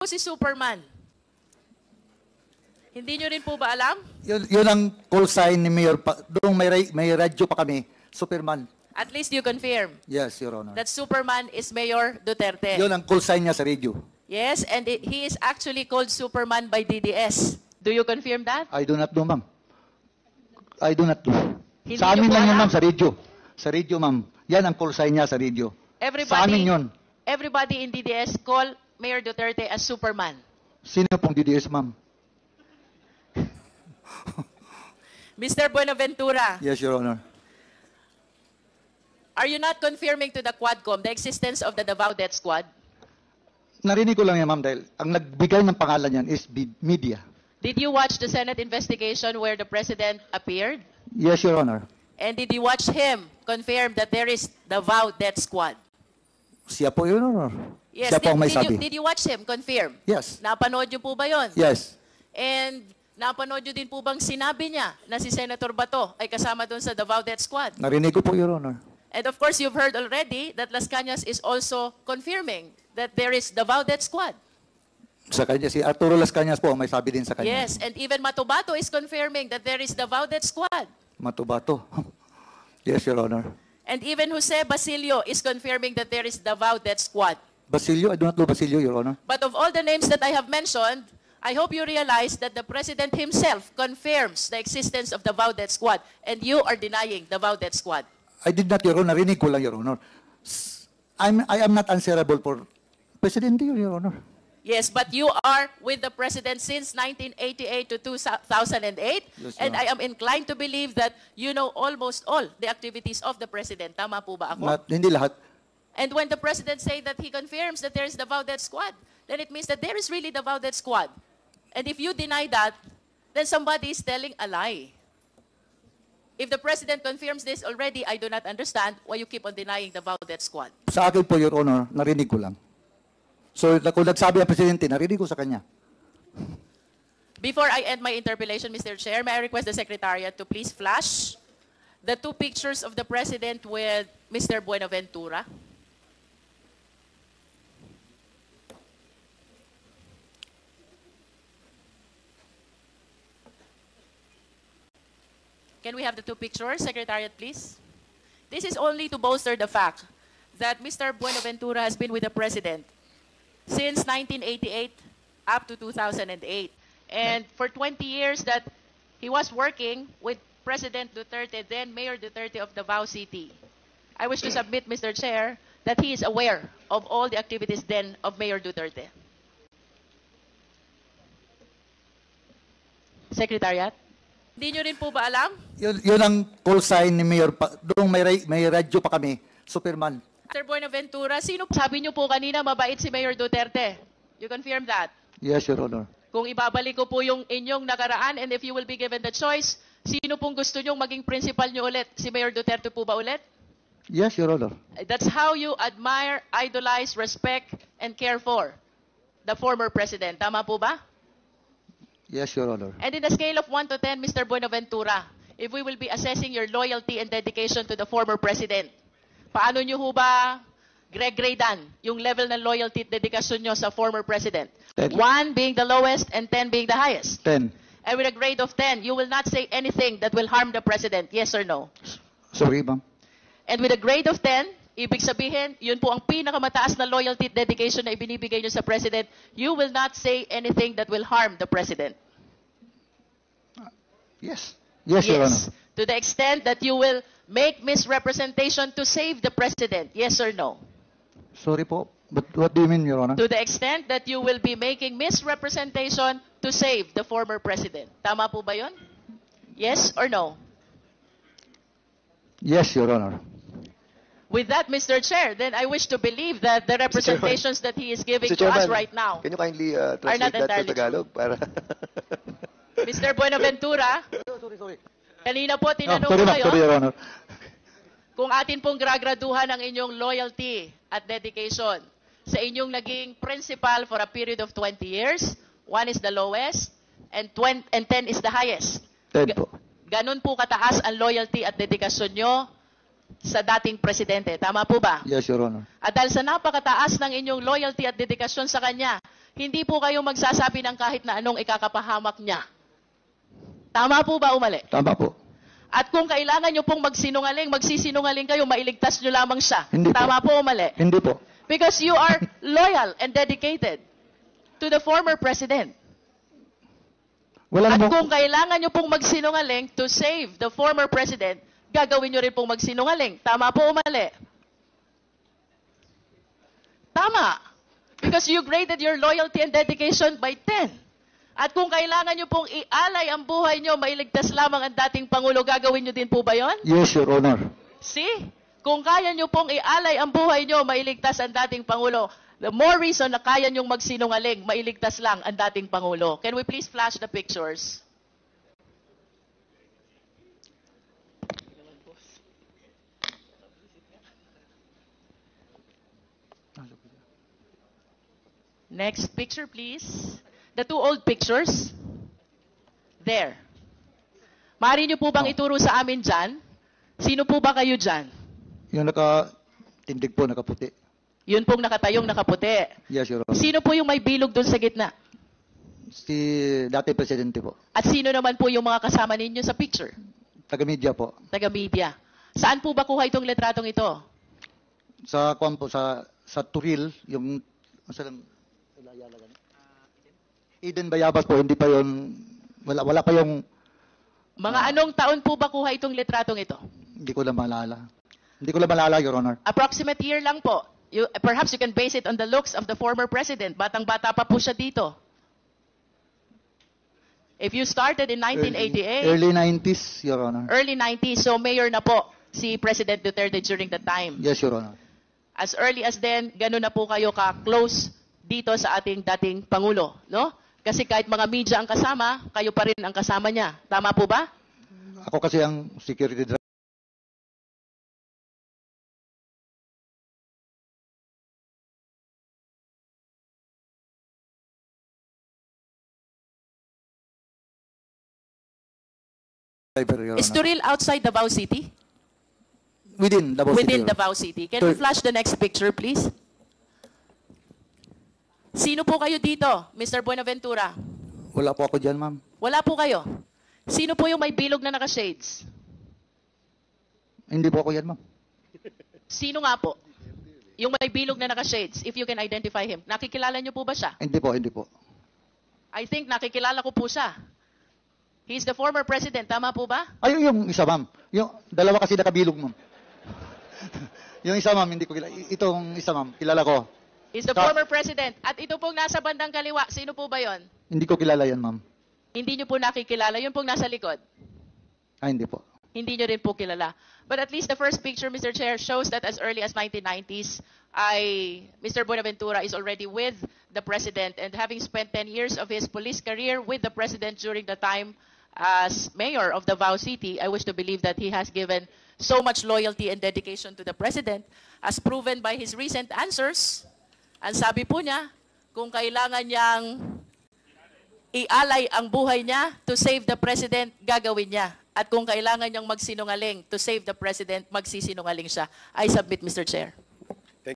si Superman? Hindi nyo rin po ba alam? Yun ang call sign ni Mayor. Doon may radyo pa kami. Superman. At least you confirm Yes, Your Honor. that Superman is Mayor Duterte. Yun ang call sign niya sa radio. Yes, and he is actually called Superman by DDS. Do you confirm that? I do not know, ma'am. I do not know. Hindi Sa amin niyo po lang yun, alam? ma'am, sa radio. Sa radio, ma'am. Yan ang call sign niya sa radio. Sa amin yun. Everybody in DDS call Mayor Duterte as Superman. Sino pong DDS, ma'am? Mr. Buenaventura, Yes, Your Honor. are you not confirming to the Quadcom the existence of the Davao Death Squad? Narinig ko lang yan, ma'am, dahil ang nagbigay ng pangalan yan is media. Did you watch the Senate investigation where the President appeared? Yes, Your Honor. And did you watch him confirm that there is Davao Death Squad? Siya po, Your Honor. Yes, Siya po ang may sabi. did you watch him confirm? Yes. Napanood niyo po ba yon? Yes. And napanood niyo din po bang sinabi niya na si Senator Bato ay kasama doon sa Davao Death Squad? Narinig ko po, Your Honor. And of course, you've heard already that Las Cañas is also confirming that there is Davao Death Squad. Sa kanya, si Arturo Las Cañas po ang may sabi din sa kanya. Yes, and even Matubato is confirming that there is Davao Death Squad. Matubato. Yes, Your Honor. And even Jose Basilio is confirming that there is Davao Death Squad. Basilio, I do not know Basilio, Your Honor. But of all the names that I have mentioned, I hope you realize that the President himself confirms the existence of the Davao Death Squad, and you are denying the Davao Death Squad. I did not, Your Honor. Narinig ko lang, Your Honor. I am not answerable for Presidente, Your Honor. Yes, but you are with the President since 1988 to 2008, Yes, and ma'am. I am inclined to believe that you know almost all the activities of the President. Tama po ba ako? Hindi lahat. And when the President say that he confirms that there is the Davao Death Squad, then it means that there is really the Davao Death Squad. And if you deny that, then somebody is telling a lie. If the President confirms this already, I do not understand why you keep on denying the Davao Death Squad. Sa akin po, Your Honor, narinig ko lang. So, kung nagsabi ang Presidente, narinig ko sa kanya. Before I end my interpellation, Mr. Chair, may I request the Secretariat to please flash the two pictures of the President with Mr. Buenaventura. Can we have the two pictures, Secretariat, please? This is only to bolster the fact that Mr. Buenaventura has been with the President since 1988 up to 2008. And for 20 years that he was working with President Duterte, then Mayor Duterte of Davao City. I wish to submit, Mr. Chair, that he is aware of all the activities then of Mayor Duterte. Secretariat? Hindi nyo rin po ba alam? Yun ang call sign ni Mayor. Doon may radyo pa kami. Superman. Mr. Buenaventura, sino po? Sabi nyo po kanina, mabait si Mayor Duterte. You confirm that? Yes, Your Honor. Kung ibabalik ko po yung inyong nakaraan and if you will be given the choice, sino pong gusto nyong maging principal nyo ulit? Si Mayor Duterte po ba ulit? Yes, Your Honor. That's how you admire, idolize, respect, and care for the former president. Tama po ba? Yes, Your Honor. And in a scale of 1 to 10, Mr. Buenaventura, if we will be assessing your loyalty and dedication to the former president, paano nyo ho ba gradean yung level ng loyalty at dedikasyon nyo sa former president? 10. 1 being the lowest and 10 being the highest. 10. And with a grade of 10, you will not say anything that will harm the president, yes or no? Sorry, ma'am. And with a grade of 10, ibig sabihin, yun po ang pinakamataas na loyalty at dedication na ibinibigay nyo sa president, you will not say anything that will harm the president. Yes. Yes, Your Honor. To the extent that you will make misrepresentation to save the president, yes or no? Sorry po. But what do you mean, Your Honor? To the extent that you will be making misrepresentation to save the former president. Tama po ba yun? Yes or no? Yes, Your Honor. With that, Mr. Chair, then I wish to believe that the representations that he is giving Mr. to us Chairman, right now, can you kindly not translate that entirely to Tagalog? Para Mr. Buenaventura, Sorry. kanina po tinanong sorry, ko ma'am. Sorry, kayo Your Honor. kung atin pong gragraduhan ang inyong loyalty at dedication sa inyong naging principal for a period of 20 years. 1 is the lowest and 10 is the highest. 10 po. Ganun po kataas ang loyalty at dedikasyon nyo sa dating presidente. Tama po ba? Yes, Your Honor. At dahil sa napakataas ng inyong loyalty at dedikasyon sa kanya, hindi po kayo magsasabi ng kahit na anong ikakapahamak niya. Tama po ba o mali? Tama po. At kung kailangan nyo pong magsinungaling, magsisinungaling kayo, mailigtas nyo lamang siya. Hindi po. Tama po o mali? Hindi po. Because you are loyal and dedicated to the former president. Wala At namang, kung kailangan nyo pong magsinungaling to save the former president, gagawin nyo rin pong magsinungaling. Tama po o mali? Tama. Because you graded your loyalty and dedication by 10. At kung kailangan nyo pong ialay ang buhay nyo, mailigtas lamang ang dating Pangulo, gagawin nyo din po ba yon? yes, Your Honor. See? Kung kaya nyo pong ialay ang buhay nyo, mailigtas ang dating Pangulo. The more reason na kaya nyong magsinungaling, mailigtas lang ang dating Pangulo. Can we please flash the pictures? Next picture, please. The two old pictures. There. Maaari niyo po bang ituro sa amin dyan? Sino po ba kayo dyan? Yung nakatindig po, nakaputi. Yun pong nakatayong nakaputi. Yes, Your Honor. Sino po yung may bilog doon sa gitna? Si dati presidente po. At sino naman po yung mga kasama ninyo sa picture? Taga-media po. Taga-media. Saan po ba kuha itong letratong ito? Sa kwan po, sa Turil, yung Eden Bayabas po, hindi pa yon, wala pa yung, Mga anong taon po ba kuha itong letratong ito? hindi ko lang maalala. Hindi ko lang maalala, Your Honor. Approximate year lang po. Perhaps you can base it on the looks of the former president. Batang-bata pa po siya dito. If you started in 1988, Early 90s, Your Honor. early 90s, so mayor na po si President Duterte during that time. Yes, Your Honor. As early as then, gano'n na po kayo ka-close dito sa ating dating Pangulo, no? Kasi kahit mga media ang kasama, kayo pa rin ang kasama niya. Tama po ba? Ako kasi ang security driver. Your Is Honor. Turil outside Davao City? Within Davao City. Within Your Honor. Davao City. Can we flash the next picture, please? Sino po kayo dito, Mr. Buenaventura? Wala po ako dyan, ma'am. Wala po kayo. Sino po yung may bilog na naka-shades? Hindi po ako yan, ma'am. Sino nga po? Yung may bilog na naka-shades, if you can identify him. Nakikilala niyo po ba siya? Hindi po, hindi po. I think nakikilala ko po siya. He's the former president, tama po ba? Ay, yung isa, ma'am. Yung dalawa kasi nakabilog, ma'am. Yung isa, ma'am, hindi ko kilala. Itong isa, ma'am, kilala ko. He's the former president. At ito pong nasa bandang kaliwa, sino po ba yon? Hindi ko kilala yan, ma'am. Hindi niyo po nakikilala. Yun pong nasa likod. Ah, hindi po. Hindi nyo rin po kilala. But at least the first picture, Mr. Chair, shows that as early as 1990s, Mr. Buenaventura is already with the President and having spent 10 years of his police career with the President during the time as mayor of Davao City, I wish to believe that he has given so much loyalty and dedication to the President, as proven by his recent answers. Ang sabi po niya, kung kailangan niyang ialay ang buhay niya to save the President, gagawin niya. At kung kailangan niyang magsinungaling to save the President, magsisinungaling siya. I submit, Mr. Chair.